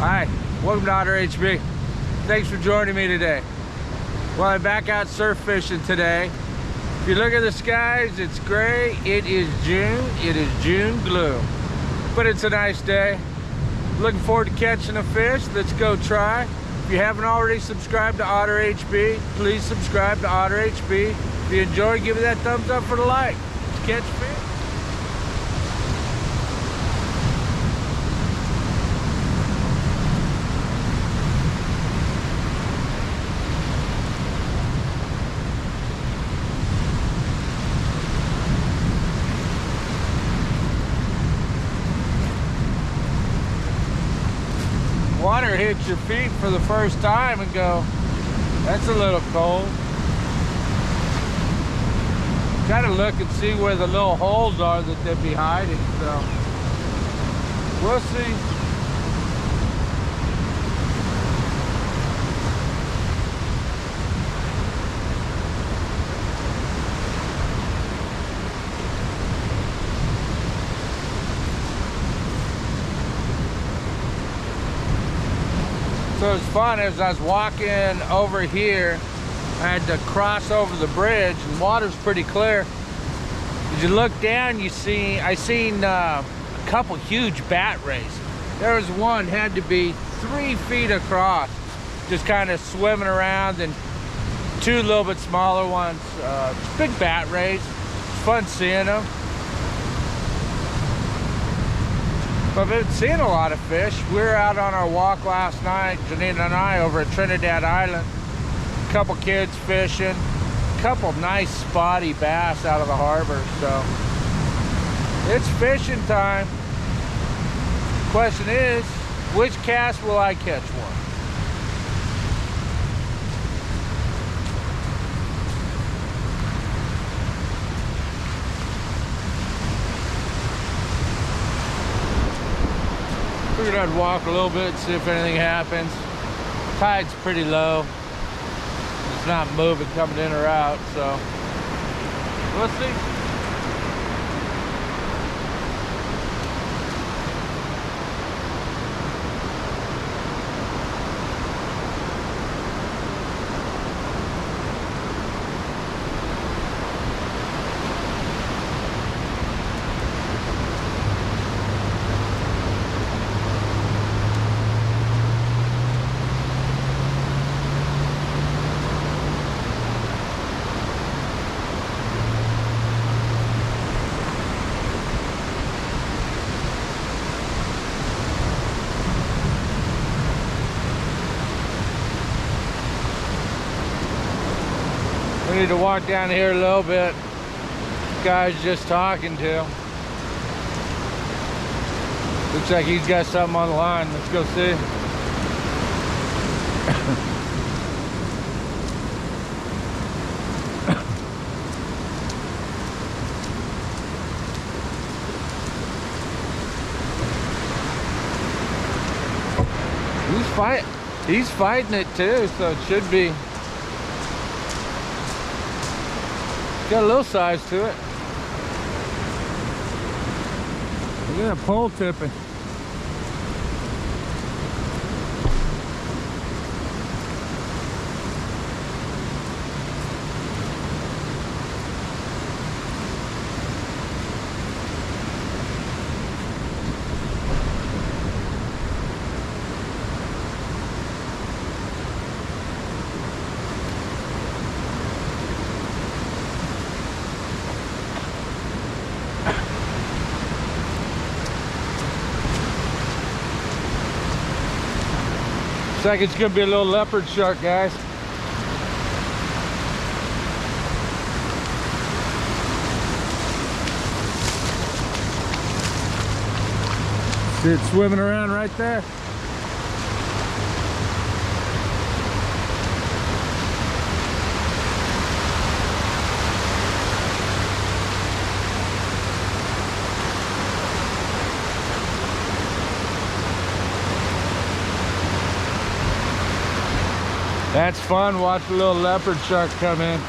Hi, welcome to Otter HB. Thanks for joining me today. Well, I'm back out surf fishing today. If you look at the skies, it's gray. It is June. It is June gloom. But it's a nice day. Looking forward to catching a fish. Let's go try. If you haven't already subscribed to Otter HB, please subscribe to Otter HB. If you enjoy, give me that thumbs up for the like. Let's catch fish. Water hits your feet for the first time and go, that's a little cold. Gotta look and see where the little holes are that they'd be hiding, so we'll see. So it's fun, as I was walking over here, I had to cross over the bridge, and water's pretty clear. As you look down, I seen a couple huge bat rays. There was one, had to be 3 feet across, just kind of swimming around, and 2 little bit smaller ones. Big bat rays. It's fun seeing them. But I've been seeing a lot of fish. We were out on our walk last night, Janine and I, over at Trinidad Island. A couple kids fishing, a couple nice spotty bass out of the harbor. So it's fishing time. Question is, which cast will I catch one? Figured I'd walk a little bit, see if anything happens. Tide's pretty low. It's not moving coming in or out, so we'll see. We need to walk down here a little bit. This guy's just talking to. Looks like he's got something on the line. Let's go see. He's fighting it too, so it should be. Got a little size to it. Look at that pole tipping. Looks like it's gonna be a little leopard shark, guys. See it swimming around right there? That's fun, watch a little leopard shark come in.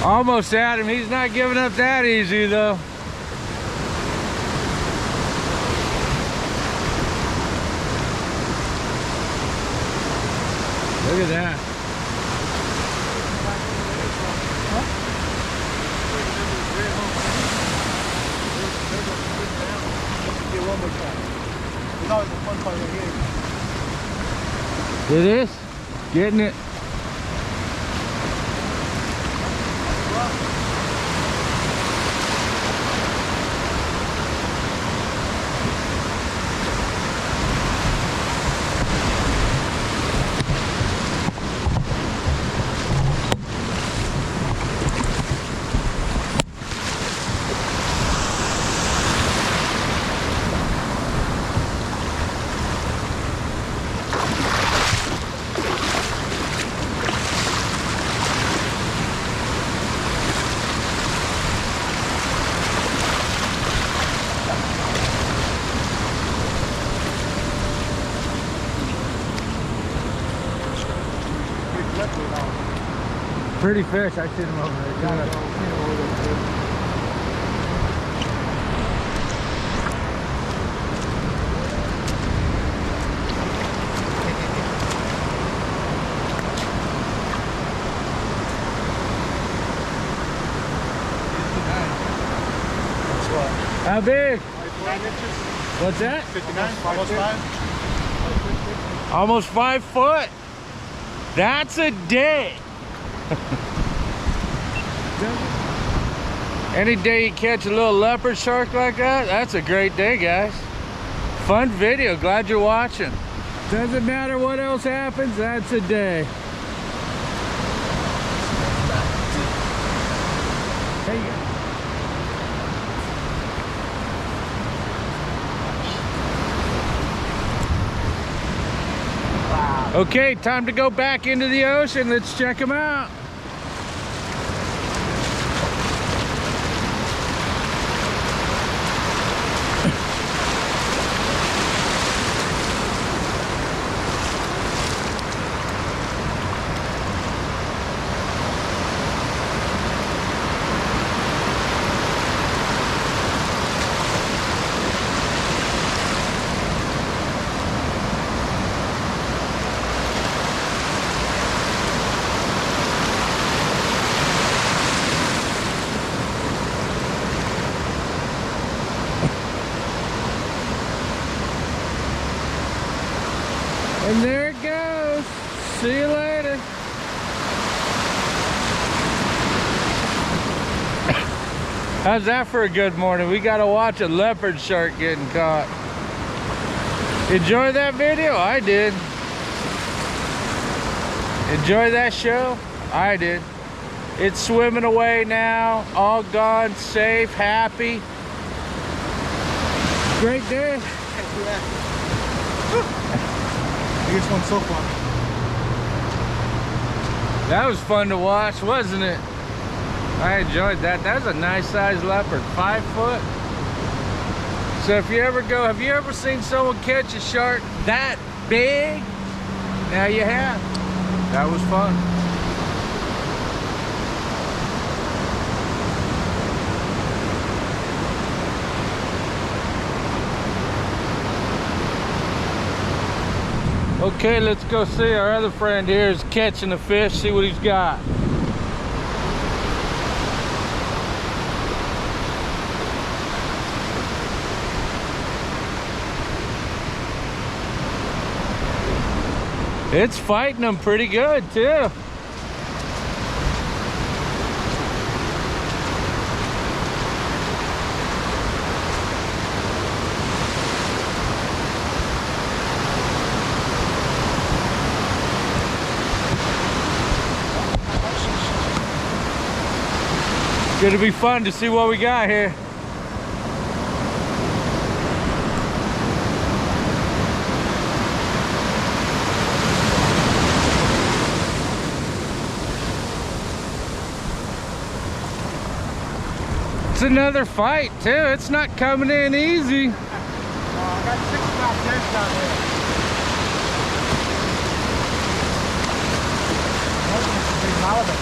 Almost at him. He's not giving up that easy though. Look at that. It is? Getting it. Pretty fish. I see them over there. Got it. How big? 5 inches. What's that? 59, almost 5. Almost 5 foot. That's a day. Any day you catch a little leopard shark like that, that's a great day, guys. Fun video. Glad you're watching. Doesn't matter what else happens, that's a day. There you go. Okay, time to go back into the ocean. Let's check them out. And there it goes. See you later. How's that for a good morning? We got to watch a leopard shark getting caught. Enjoy that video? I did. Enjoy that show? I did. It's swimming away now. All gone, safe, happy. Great day. Biggest one so far. That was fun to watch, wasn't it? I enjoyed that. That was a nice sized leopard, 5 foot. So if you ever go, have you ever seen someone catch a shark that big? Now you have. That was fun. Okay, let's go see our other friend here is catching a fish, see what he's got. It's fighting them pretty good too. Gonna be fun to see what we got here. It's another fight too. It's not coming in easy. I got 6 pound fish down there. Oh, that's a big halibut.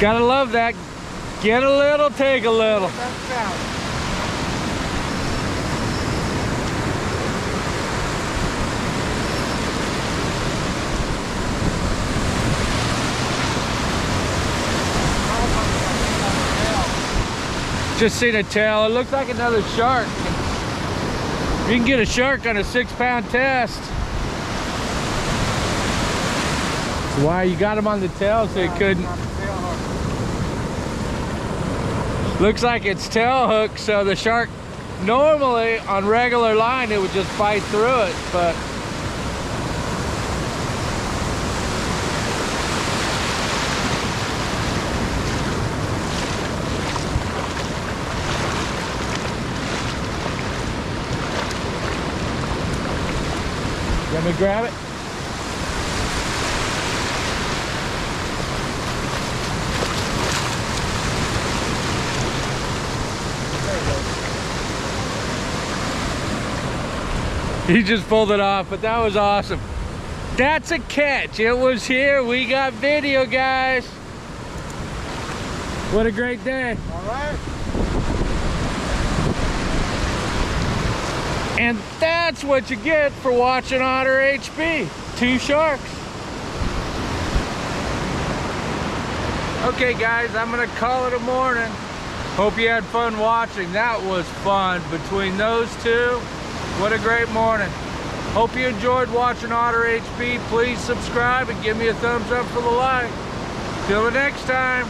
Gotta love that. Get a little, take a little. That's out. Just seen a tail. It looks like another shark. You can get a shark on a 6-pound test. That's why you got him on the tail so he couldn't. Looks like it's tail hook, so the shark normally on regular line it would just bite through it, but you want me to grab it? He just pulled it off, but that was awesome. That's a catch. It was here. We got video, guys. What a great day. All right. And that's what you get for watching Otter HB. 2 sharks. Okay, guys, I'm gonna call it a morning. Hope you had fun watching. That was fun between those two. What a great morning. Hope you enjoyed watching Otter HB. Please subscribe and give me a thumbs up for the like. Till the next time.